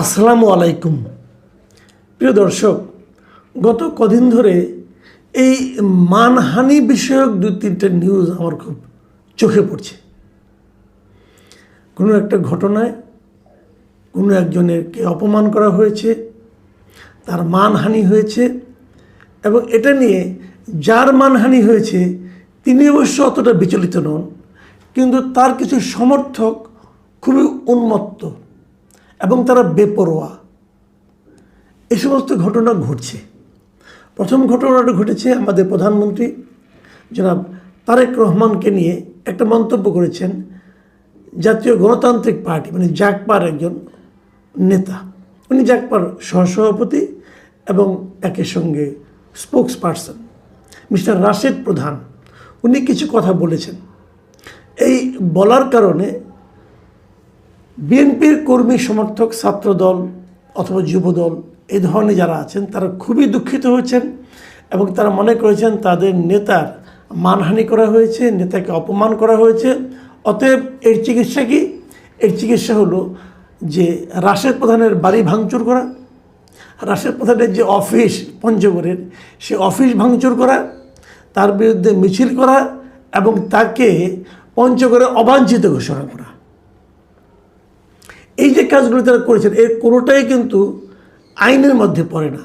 আসসালামু আলাইকুম। প্রিয় দর্শক, গত কদিন ধরে এই মানহানি বিষয়ক 2-3টা নিউজ আমার খুব চোখে পড়ছে। কোনো একটা ঘটনায় কোনো একজনেরকে অপমান করা হয়েছে, তার মানহানি হয়েছে, এবং এটা নিয়ে যার মানহানি হয়েছে তিনি অবশ্য অতটা বিচলিত নন, কিন্তু তার কিছু সমর্থক খুবই উন্মত্ত এবং তারা বেপরোয়া। এই সমস্ত ঘটনা ঘটছে। প্রথম ঘটনাটা ঘটেছে আমাদের প্রধানমন্ত্রী জনাব তারেক রহমানকে নিয়ে একটা মন্তব্য করেছেন জাতীয় গণতান্ত্রিক পার্টি মানে জাগপার একজন নেতা। উনি জাগপার সহসভাপতি এবং একই সঙ্গে স্পোক্স পারসন মিস্টার রাশেদ প্রধান। উনি কিছু কথা বলেছেন। এই বলার কারণে বিএনপির কর্মী সমর্থক ছাত্রদল অথবা যুবদল এই ধরনের যারা আছেন তারা খুবই দুঃখিত হয়েছেন এবং তারা মনে করেছেন তাদের নেতার মানহানি করা হয়েছে, নেতাকে অপমান করা হয়েছে। অতএব এর চিকিৎসা কি? এর চিকিৎসা হলো যে রাশেদ প্রধানের বাড়ি ভাঙচুর করা, রাশেদ প্রধানের যে অফিস পঞ্চগড়ের সে অফিস ভাঙচুর করা, তার বিরুদ্ধে মিছিল করা এবং তাকে পঞ্চগড়ে অবাঞ্ছিত ঘোষণা করা। এই যে কাজগুলো তারা করেছেন এর কোনোটাই কিন্তু আইনের মধ্যে পড়ে না,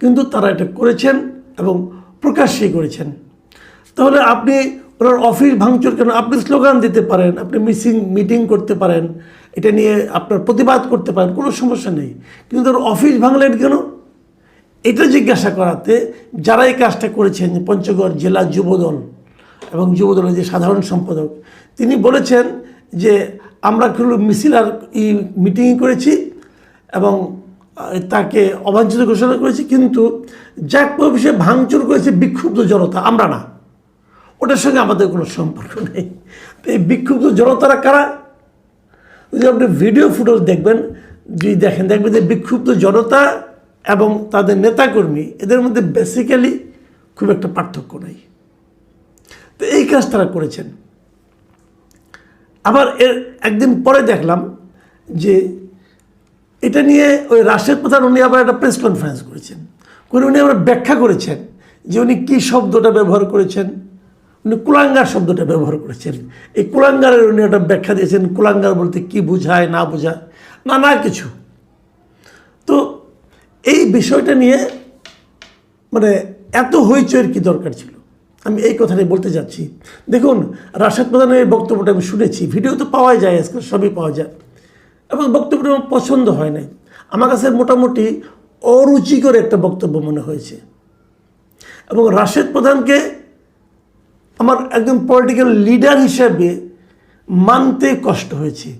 কিন্তু তারা এটা করেছেন এবং প্রকাশ্যেই করেছেন। তাহলে আপনি ওনার অফিস ভাঙচুর কেন? আপনি স্লোগান দিতে পারেন, আপনি মিটিং করতে পারেন, এটা নিয়ে আপনার প্রতিবাদ করতে পারেন, কোনো সমস্যা নেই, কিন্তু ওর অফিস ভাঙলেন কেন? এটা জিজ্ঞাসা করাতে যারা এই কাজটা করেছেন পঞ্চগড় জেলা যুবদল এবং যুবদলের যে সাধারণ সম্পাদক তিনি বলেছেন যে আমরা মিছিল আর মিটিং করেছি এবং তাকে অবাঞ্ছিত ঘোষণা করেছি, কিন্তু জাগপার অফিসে ভাঙচুর করেছে বিক্ষুব্ধ জনতা, আমরা না, ওটার সঙ্গে আমাদের কোনো সম্পর্ক নেই। তো এই বিক্ষুব্ধ জনতারা কারা? যদি আপনি ভিডিও ফুটেজ দেখবেন, যদি দেখবেন যে বিক্ষুব্ধ জনতা এবং তাদের নেতাকর্মী এদের মধ্যে বেসিক্যালি খুব একটা পার্থক্য নেই। তো এই কাজ তারা করেছেন। আবার এর একদিন পরে দেখলাম যে এটা নিয়ে ওই রাশেদ প্রধান উনি আবার একটা প্রেস কনফারেন্স করেছেন, করে উনি আবার ব্যাখ্যা করেছেন যে উনি কী শব্দটা ব্যবহার করেছেন। উনি কুলাঙ্গার শব্দটা ব্যবহার করেছেন। এই কুলাঙ্গারের উনি একটা ব্যাখ্যা দিয়েছেন, কুলাঙ্গার বলতে কি বোঝায় না বোঝায় নানা কিছু। তো এই বিষয়টা নিয়ে মানে এত হইচইয়ের কি দরকার ছিল? আমি এই কথাটাই বলতে যাচ্ছি। দেখুন, রাশেদ প্রধানের এই বক্তব্যটা আমি শুনেছি, ভিডিও তো পাওয়া যায়, আজকাল সবই পাওয়া যায়, এবং বক্তব্যটা আমার পছন্দ হয় নাই। আমার কাছে মোটামুটি অরুচিকর একটা বক্তব্য মনে হয়েছে এবং রাশেদ প্রধানকে আমার একজন পলিটিক্যাল লিডার হিসাবে মানতে কষ্ট হয়েছে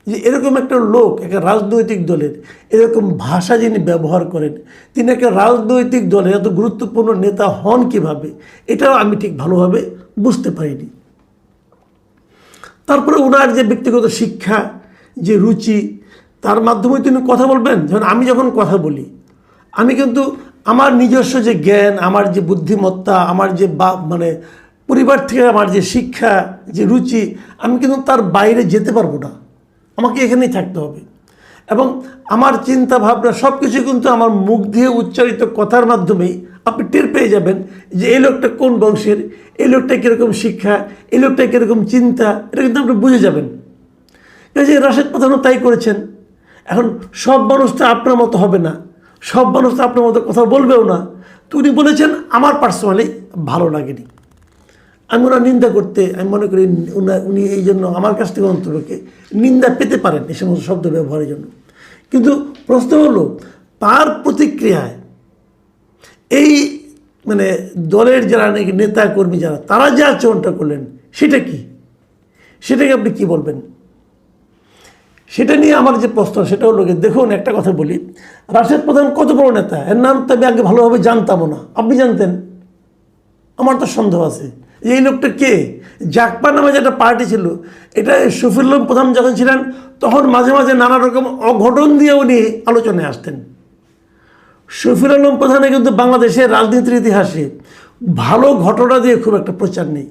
যে এরকম একটা লোক একটা রাজনৈতিক দলের এরকম ভাষা যিনি ব্যবহার করেন, তিনি একটা রাজনৈতিক দলের এত গুরুত্বপূর্ণ নেতা হন কিভাবে, এটাও আমি ঠিক ভালোভাবে বুঝতে পারিনি। তারপরে ওনার যে ব্যক্তিগত শিক্ষা, যে রুচি, তার মাধ্যমে তিনি কথা বলবেন। আমি যখন কথা বলি আমি কিন্তু আমার নিজস্ব যে জ্ঞান, আমার যে বুদ্ধিমত্তা, আমার যে মানে পরিবার থেকে আমার যে শিক্ষা, যে রুচি, আমি কিন্তু তার বাইরে যেতে পারবো না, আমাকে এখানেই থাকতে হবে। এবং আমার চিন্তা ভাবনা সব কিছু কিন্তু আমার মুখ দিয়ে উচ্চারিত কথার মাধ্যমেই আপনি টের পেয়ে যাবেন যে এই লোকটা কোন বংশের, এই লোকটা কীরকম শিক্ষা, এই লোকটা কীরকম চিন্তা, এটা কিন্তু আপনি বুঝে যাবেন। কাজে রাশেদ প্রধানও তাই করেছেন। এখন সব মানুষ তো আপনার মতো হবে না, সব মানুষ তো আপনার মতো কথা বলবেও না। তো উনি বলেছেন আমার পার্সোনালি ভালো লাগেনি। আমি ওরা নিন্দা করতে আমি মনে করি উনি এই জন্য আমার কাছ থেকে অন্তরকে নিন্দা পেতে পারেন এই সমস্ত শব্দ ব্যবহারের জন্য। কিন্তু প্রশ্ন হলো তার প্রতিক্রিয়ায় এই মানে দলের যারা নাকি নেতা কর্মী যারা তারা যে আচরণটা করলেন সেটা কি, সেটাকে আপনি কি বলবেন? সেটা নিয়ে আমার যে প্রশ্ন সেটা হলো, দেখুন একটা কথা বলি, রাশেদ প্রধান কত বড় নেতা, এর নাম তো আমি আগে ভালোভাবে জানতামও না। আপনি জানতেন? আমার তো সন্দেহ আছে যে এই লোকটা কে। জাগপার নামে যেটা পার্টি ছিল, এটা শফিউল আলম প্রধান যখন ছিলেন তখন মাঝে মাঝে নানা রকম অঘটন দিয়ে উনি আলোচনায় আসতেন। শফিউল আলম প্রধানের কিন্তু বাংলাদেশের রাজনীতির ইতিহাসে ভালো ঘটনা দিয়ে খুব একটা প্রচার নেই,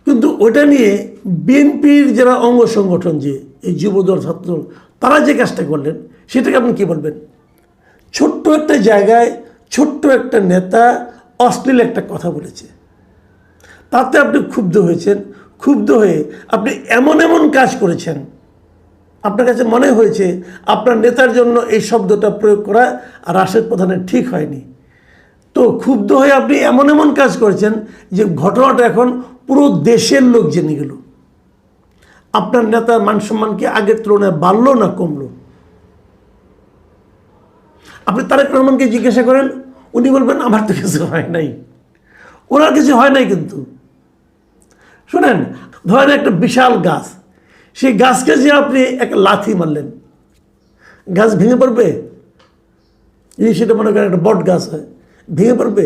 কিন্তু ওটা নিয়ে বিএনপির যারা অঙ্গ সংগঠন যে এই যুবদল ছাত্রদল তারা যে কাজটা করলেন সেটাকে আপনি কী বলবেন? ছোট্ট একটা জায়গায় ছোট্ট একটা নেতা অশ্লীল একটা কথা বলেছে, তাতে আপনি ক্ষুব্ধ হয়েছেন। ক্ষুব্ধ হয়ে আপনি এমন এমন কাজ করেছেন, আপনার কাছে মনে হয়েছে আপনার নেতার জন্য এই শব্দটা প্রয়োগ করা আর রাশেদ প্রধানের ঠিক হয়নি। তো ক্ষুব্ধ হয়ে আপনি এমন এমন কাজ করেছেন যে ঘটনাটা এখন পুরো দেশের লোক জেনে গেল। আপনার নেতার মান সম্মান কি আগের তুলনায় বাড়লো না কমলো? আপনি তারেক রহমানকে জিজ্ঞাসা করেন, উনি বলবেন আমার তো কিছু হয় নাই। ওনার কিছু হয় নাই। কিন্তু শোনেন, ধরেন একটা বিশাল গাছ, সেই গাছকে যে আপনি একটা লাথি মারলেন, গাছ ভেঙে পড়বে? যদি সেটা মনে করেন একটা বট গাছ হয়, ভেঙে পড়বে?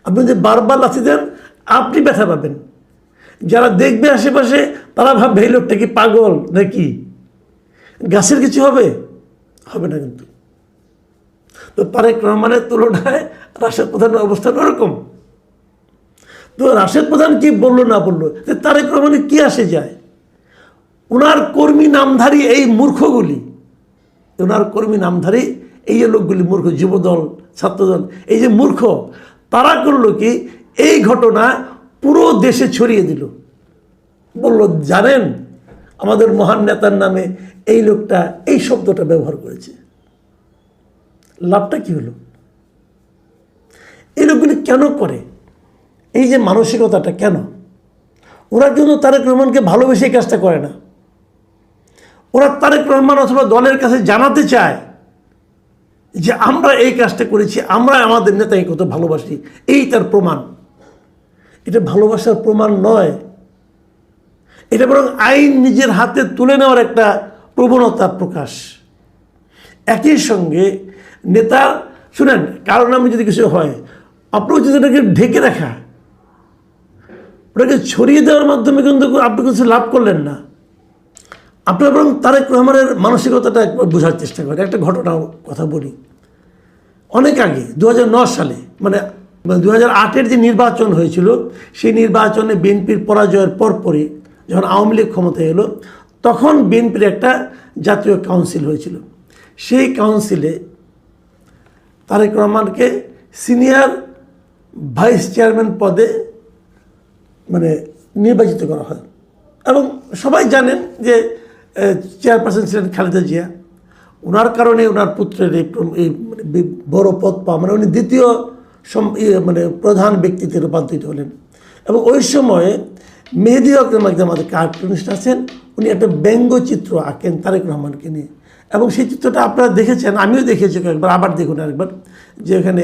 আপনি যদি বারবার লাথি দেন আপনি ব্যথা পাবেন। যারা দেখবে আশেপাশে তারা ভাববে এই লোকটা কি পাগল নাকি? গাছের কিছু হবে? হবে না। কিন্তু তো তারেক রহমানের তুলনায় রাশেদ প্রধানের অবস্থান ওরকম। তো রাশেদ প্রধান কি বললো না বললো, তারেক রহমানের কি আসে যায়? ওনার কর্মী নামধারী এই মূর্খগুলি, ওনার কর্মী নামধারী এই যে লোকগুলি মূর্খ, যুবদল, ছাত্রদল, এই যে মূর্খ, তারা করলো কি, এই ঘটনা পুরো দেশে ছড়িয়ে দিল। বলল, জানেন আমাদের মহান নেতার নামে এই লোকটা এই শব্দটা ব্যবহার করেছে। লাভটা কি হলো? এই লোকগুলি কেন করে? এই যে মানসিকতাটা কেন? ওরা কিন্তু তারেক রহমানকে ভালোবেসে এই কাজটা করে না। ওরা তারেক রহমান অথবা দলের কাছে জানাতে চায় যে আমরা এই কাজটা করেছি, আমরা আমাদের নেতাকে কত ভালোবাসি, এই তার প্রমাণ। এটা ভালোবাসার প্রমাণ নয়, এটা বরং আইন নিজের হাতে তুলে নেওয়ার একটা প্রবণতা প্রকাশ। একই সঙ্গে নেতার, শুনেন, কারণ আমি যদি কিছু হয়, আপনার যদি এটাকে ঢেকে রাখা, ওটাকে ছড়িয়ে দেওয়ার মাধ্যমে কিন্তু আপনি কিছু লাভ করলেন না। আপনার বরং তারেক রহমানের মানসিকতাটা একবার বোঝার চেষ্টা করেন। একটা ঘটনার কথা বলি। অনেক আগে 2009 সালে, মানে 2008-এর যে নির্বাচন হয়েছিল, সেই নির্বাচনে বিএনপির পরাজয়ের পরপরই যখন আওয়ামী লীগ ক্ষমতায় এলো, তখন বিএনপির একটা জাতীয় কাউন্সিল হয়েছিল। সেই কাউন্সিলে তারেক রহমানকে সিনিয়র ভাইস চেয়ারম্যান পদে মানে নির্বাচিত করা হয়। এবং সবাই জানেন যে চেয়ারপারসন ছিলেন খালেদা জিয়া। ওনার কারণে ওনার পুত্রের এই বড় পদ পাওয়া, মানে উনি দ্বিতীয় মানে প্রধান ব্যক্তিতে রূপান্তরিত হলেন। এবং ওই সময়ে মেহেদী আকরম একদম আমাদের কার্টুনিস্ট আছেন, উনি একটা ব্যঙ্গচিত্র আঁকেন তারেক রহমানকে নিয়ে। এবং সেই চিত্রটা আপনারা দেখেছেন, আমিও দেখেছি একবার, আবার দেখুন আরেকবার, যে এখানে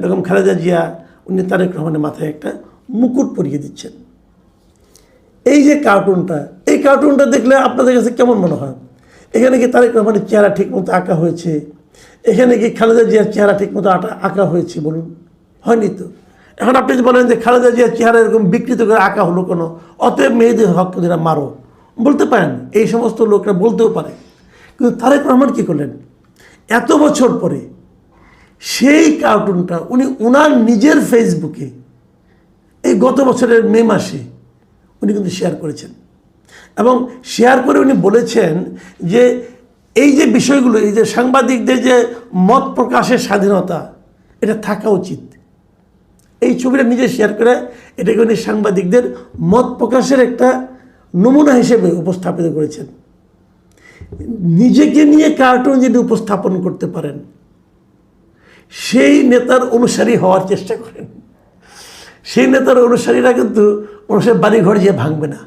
বেগম খালেদা জিয়া উনি তারেক রহমানের মাথায় একটা মুকুট পরিয়ে দিচ্ছেন। এই যে কার্টুনটা, এই কার্টুনটা দেখলে আপনাদের কাছে কেমন মনে হয়? এখানে কি তারেক রহমানের চেহারা ঠিকমতো আঁকা হয়েছে? এখানে কি খালেদা জিয়ার চেহারা ঠিকমতো আঁকা হয়েছে? বলুন, হয়নি তো। এখন আপনি যদি বলেন যে খালেদা জিয়ার চেহারা এরকম বিকৃত করে আঁকা হলো কেন, অতএব মেয়েদের হকরা মারো, বলতে পারেন, এই সমস্ত লোকরা বলতেও পারে। কিন্তু তারেক রহমান কী করলেন? এত বছর পরে সেই কার্টুনটা উনি ওনার নিজের ফেসবুকে এই গত বছরের মে মাসে উনি কিন্তু শেয়ার করেছেন। এবং শেয়ার করে উনি বলেছেন যে এই যে বিষয়গুলো, এই যে সাংবাদিকদের যে মত প্রকাশের স্বাধীনতা, এটা থাকা উচিত। এই ছবিটা নিজে শেয়ার করে এটাকে উনি সাংবাদিকদের মত প্রকাশের একটা নমুনা হিসেবে উপস্থাপিত করেছেন। নিজেকে নিয়ে কার্টুন যদি উপস্থাপন করতে পারেন, সেই নেতার অনুসারী হওয়ার চেষ্টা করেন। সেই নেতার অনুসারীরা কিন্তু মানুষের বাড়িঘর যে ভাঙবে না।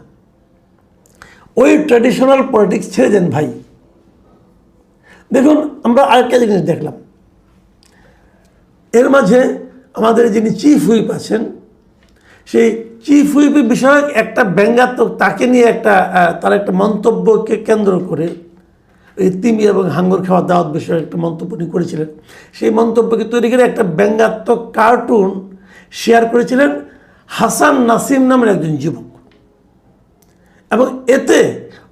ওই ট্র্যাডিশনাল পলিটিক্স ছেড়ে দেন ভাই। দেখুন, আমরা আরেকটা জিনিস দেখলাম, এর মাঝে আমাদের যিনি চিফ হুইপ আছেন, সেই চিফ হুইপের বিষয়ক একটা ব্যঙ্গাত্মক, তাকে নিয়ে তার একটা মন্তব্যকে কেন্দ্র করে, এই তিমি এবং হাঙ্গর খাওয়া দাওয়াত বিষয়ে একটা মন্তব্য উনি করেছিলেন। সেই মন্তব্যকে তৈরি করে একটা ব্যঙ্গাত্মক কার্টুন শেয়ার করেছিলেন হাসান নাসিম নামের একজন যুবক। এবং এতে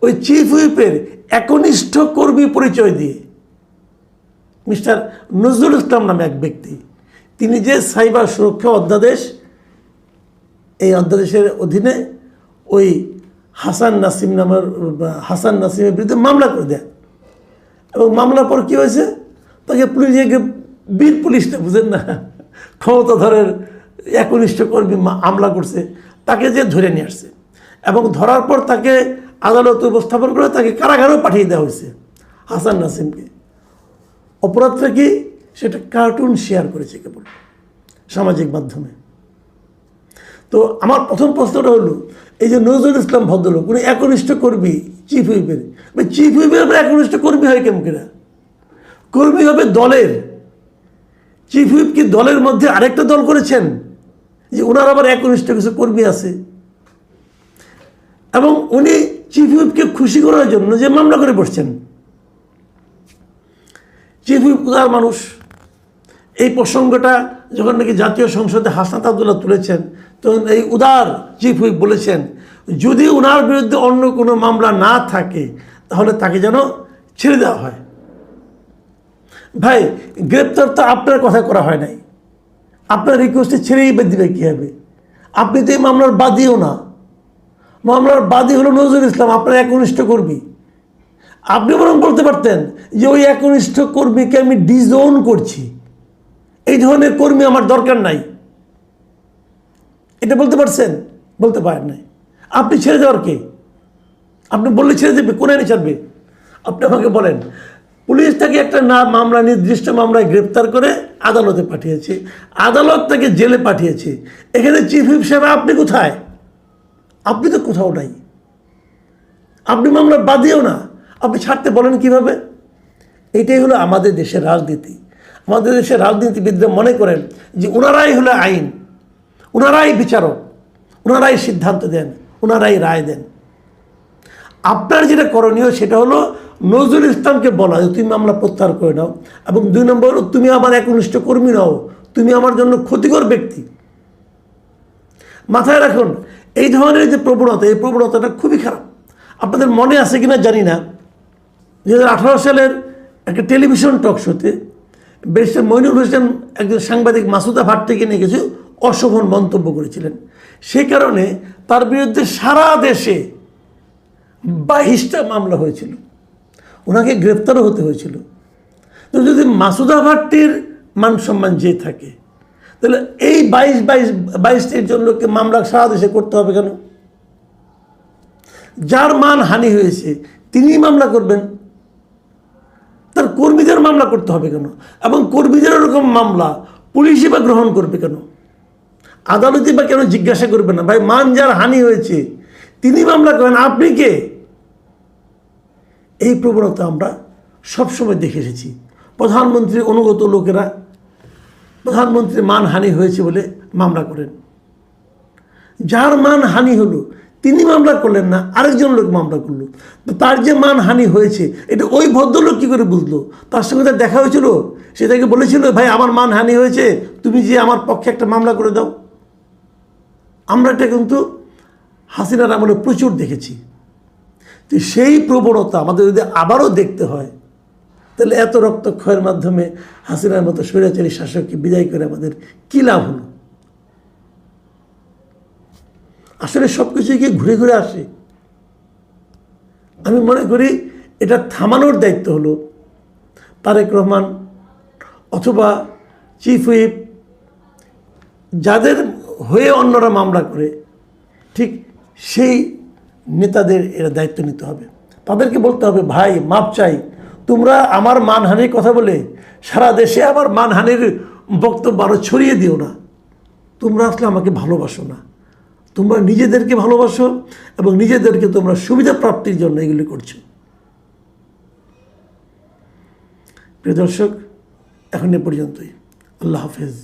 ওই চিফ হুইপের একনিষ্ঠ কর্মী পরিচয় দিয়ে মিস্টার নজরুল ইসলাম নামে এক ব্যক্তি, তিনি যে সাইবার সুরক্ষা অধ্যাদেশ, এই অধ্যাদেশের অধীনে ওই হাসান নাসিমের বিরুদ্ধে মামলা করে দেয়। এবং মামলার পর কী হয়েছে, তাকে পুলিশে বীর পুলিশটা বুঝেন না, ক্ষমতাধরের একনিষ্ঠ কর্মী হামলা করছে, তাকে যে ধরে নিয়ে আসছে এবং ধরার পর তাকে আদালতে উপস্থাপন করে তাকে কারাগারেও পাঠিয়ে দেওয়া হয়েছে হাসান নাসিমকে। অপরাধটা কি, সেটা কার্টুন শেয়ার করেছে কেবল সামাজিক মাধ্যমে। তো আমার প্রথম প্রশ্নটা হলো, এই যে নজরুল ইসলাম ভদ্রলোক উনি একনিষ্ঠ কর্মী চিফ হুইপের, চিফ হুইপের আবার একনিষ্ঠ কর্মী হয় কেমন কিনা? কর্মী হবে দলের, চিফ হুইপ কি দলের মধ্যে আরেকটা দল করেছেন যে ওনার আবার একনিষ্ঠ কিছু কর্মী আছে? এবং উনি চিফ হুইপকে খুশি করার জন্য যে মামলা করে বসছেন। চিফ হুইপ উদার মানুষ। এই প্রসঙ্গটা যখন নাকি জাতীয় সংসদে হাসনাত আবদুল্লাহ তুলেছেন, তখন এই উদার চিফ হুইপ বলেছেন যদি ওনার বিরুদ্ধে অন্য কোনো মামলা না থাকে তাহলে তাকে যেন ছেড়ে দেওয়া হয়। ভাই, গ্রেপ্তার তো আপনার কথা করা হয় নাই, আপনার রিকোয়েস্টে ছেড়েই দিবে কী হবে? আপনি তো এই মামলার বাদীও না, মামলার বাদী হলো নজরুল ইসলাম, আপনার একনিষ্ঠ কর্মী। আপনি বরং বলতে পারতেন যে ওই একনিষ্ঠ কর্মীকে আমি ডিজোন করছি, এই ধরনের কর্মী আমার দরকার নাই, এটা বলতে পারছেন? বলতে পারেন নাই। আপনি ছেড়ে দেওয়ার কে? আপনি বললে ছেড়ে দেবে, কোন আইনে ছাড়বে? আপনি আমাকে বলেন। পুলিশ তাকে একটা মামলা, নির্দিষ্ট মামলায় গ্রেপ্তার করে আদালতে পাঠিয়েছে, আদালত তাকে জেলে পাঠিয়েছে। এখানে চিফ হুইপ সাহেব আপনি কোথায়? আপনি তো কোথাও নাই, আপনি মামলার বাদীও না, আপনি ছাড়তে বলেন কিভাবে? এটাই হলো আমাদের দেশের রাজনীতি। আমাদের দেশের রাজনীতিবিদরা মনে করেন যে ওনারাই হলো আইন, ওনারাই বিচারক, ওনারাই সিদ্ধান্ত দেন, ওনারাই রায় দেন। আপনার যেটা করণীয় সেটা হলো নজরুল ইসলামকে বলা যে তুমি মামলা প্রত্যাহার করে নাও, এবং 2 নম্বর হলো তুমি আমার একনিষ্ঠ কর্মী নাও, তুমি আমার জন্য ক্ষতিকর ব্যক্তি। মাথায় রাখুন, এই ধরনের যে প্রবণতা, এই প্রবণতাটা খুবই খারাপ। আপনাদের মনে আছে কিনা জানি না, 2018 সালের একটা টেলিভিশন টক শোতে ব্যারিস্টার মইনুল হোসেন একজন সাংবাদিক মাসুদা ভাট্টিকে নিয়ে কিছু অশোভন মন্তব্য করেছিলেন। সেই কারণে তার বিরুদ্ধে সারা দেশে 22টা মামলা হয়েছিল, ওনাকে গ্রেপ্তারও হতে হয়েছিল। তো যদি মাসুদা ভাট্টির মান সম্মান যে থাকে, তাহলে এই 22টির জন্য মামলা সারা দেশে করতে হবে কেন? যার মান হানি হয়েছে তিনি মামলা করবেন, তার কর্মীদের মামলা করতে হবে কেন? এবং কর্মীদের এরকম মামলা পুলিশই বা গ্রহণ করবে কেন? আদালতই বা কেন জিজ্ঞাসা করবে না? ভাই, মান যার হানি হয়েছে তিনি মামলা করেন, আপনি কে? এই প্রবণতা আমরা সবসময় দেখে এসেছি। প্রধানমন্ত্রীর অনুগত লোকেরা প্রধানমন্ত্রীর মানহানি হয়েছে বলে মামলা করেন। যার মানহানি হলো তিনি মামলা করলেন না, আরেকজন লোক মামলা করলো। তো তার যে মানহানি হয়েছে এটা ওই ভদ্রলোক কী করে বুঝলো? তার সঙ্গে তার দেখা হয়েছিল, সে তাকে বলেছিল ভাই আমার মানহানি হয়েছে, তুমি যে আমার পক্ষে একটা মামলা করে দাও। আমরা এটা কিন্তু হাসিনার আমলে প্রচুর দেখেছি। তো সেই প্রবণতা আমাদের যদি আবারও দেখতে হয়, তাহলে এত রক্তক্ষয়ের মাধ্যমে হাসিনার মতো স্বৈরাচারী শাসককে বিদায় করে আমাদের কী লাভ হলো? আসলে সব কিছুই কি ঘুরে ঘুরে আসে? আমি মনে করি এটা থামানোর দায়িত্ব হলো তারেক রহমান অথবা চিফ হুইপ, যাদের হয়ে অন্যরা মামলা করে, ঠিক সেই নেতাদের এরা দায়িত্ব নিতে হবে। তাদেরকে বলতে হবে ভাই মাপ চাই, তোমরা আমার মানহানির কথা বলে সারা দেশে আমার মানহানির বক্তব্য আরও ছড়িয়ে দিও না। তোমরা আসলে আমাকে ভালোবাসো না, তোমরা নিজেদেরকে ভালোবাসো এবং নিজেদেরকে তোমরা সুবিধা প্রাপ্তির জন্য এগুলি করছো। প্রিয় দর্শক, এখন এ পর্যন্তই। আল্লাহ হাফেজ।